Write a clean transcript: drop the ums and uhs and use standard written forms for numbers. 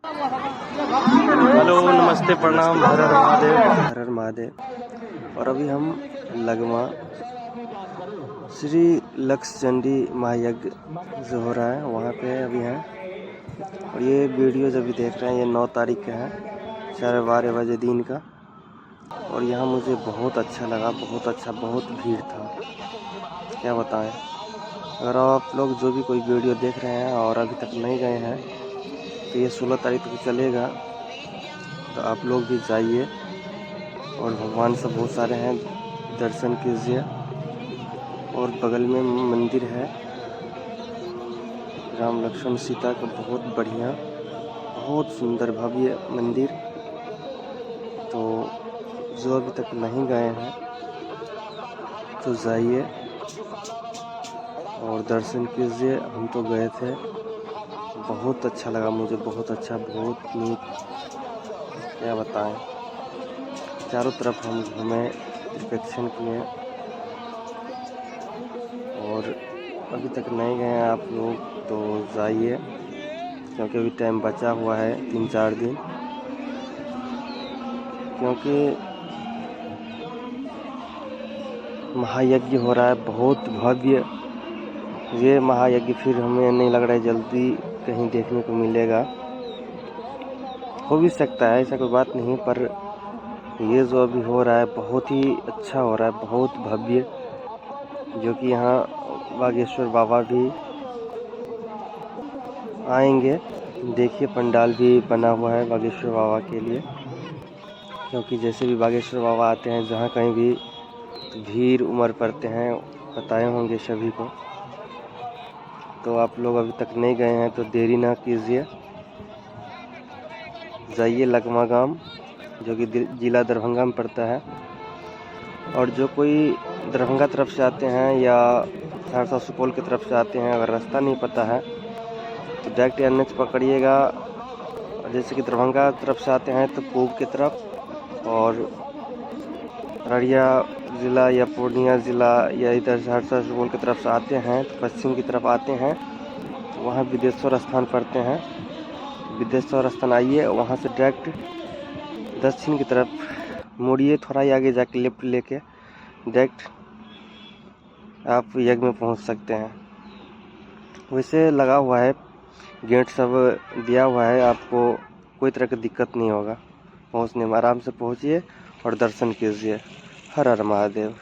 Hello, नमस्ते, प्रणाम, हर हर महादेव, हर हर महादेव। और अभी हम लगमा श्री लक्ष्य चंडी महायज्ञ जो हो रहा है वहाँ पे अभी हैं। और ये वीडियो जब भी देख रहे हैं ये 9 तारीख का है, 12:15 बजे दिन का। और यहाँ मुझे बहुत अच्छा लगा, बहुत अच्छा, बहुत भीड़ था, क्या बताएं। अगर आप लोग जो भी कोई वीडियो देख रहे हैं और अभी तक नहीं गए हैं तो ये 16 तारीख तक चलेगा, तो आप लोग भी जाइए। और भगवान सब बहुत सारे हैं, दर्शन कीजिए। और बगल में मंदिर है राम लक्ष्मण सीता का, बहुत बढ़िया, बहुत सुंदर भव्य मंदिर। तो जो अभी तक नहीं गए हैं तो जाइए और दर्शन कीजिए। हम तो गए थे, बहुत अच्छा लगा मुझे, बहुत अच्छा, बहुत नीक, क्या बताएं। चारों तरफ हम घूमे, इंस्पेक्शन किए। और अभी तक नहीं गए हैं आप लोग तो जाइए, क्योंकि अभी टाइम बचा हुआ है 3-4 दिन। क्योंकि महायज्ञ हो रहा है बहुत भव्य। ये महायज्ञ फिर हमें नहीं लग रहा है जल्दी कहीं देखने को मिलेगा। हो भी सकता है, ऐसा कोई बात नहीं, पर ये जो अभी हो रहा है बहुत ही अच्छा हो रहा है, बहुत भव्य। जो कि यहाँ बागेश्वर बाबा भी आएंगे। देखिए पंडाल भी बना हुआ है बागेश्वर बाबा के लिए, क्योंकि जैसे भी बागेश्वर बाबा आते हैं जहाँ कहीं भी भीड़ उमड़ पड़ते हैं, बताए होंगे सभी को। तो आप लोग अभी तक नहीं गए हैं तो देरी ना कीजिए, जाइए लगमा गांव, जो कि जिला दरभंगा में पड़ता है। और जो कोई दरभंगा तरफ से आते हैं या सहरसा सुपौल की तरफ से आते हैं, अगर रास्ता नहीं पता है तो डायरेक्ट NH पकड़िएगा। जैसे कि दरभंगा तरफ से आते हैं तो पूर्व की तरफ, और अररिया ज़िला या पूर्णिया ज़िला या इधर सहरसा सुपौल की तरफ से आते हैं तो पश्चिम की तरफ आते हैं, तो वहाँ विदेश्वर स्थान पड़ते हैं। विदेश्वर स्थान आइए, वहाँ से डायरेक्ट दक्षिण की तरफ मुड़िए, थोड़ा ही आगे जाके लेफ्ट लेके डायरेक्ट आप यज्ञ में पहुँच सकते हैं। वैसे लगा हुआ है, गेट सब दिया हुआ है, आपको कोई तरह की दिक्कत नहीं होगा। पहुँचने में आराम से पहुँचिए और दर्शन कीजिए। हर हर महादेव।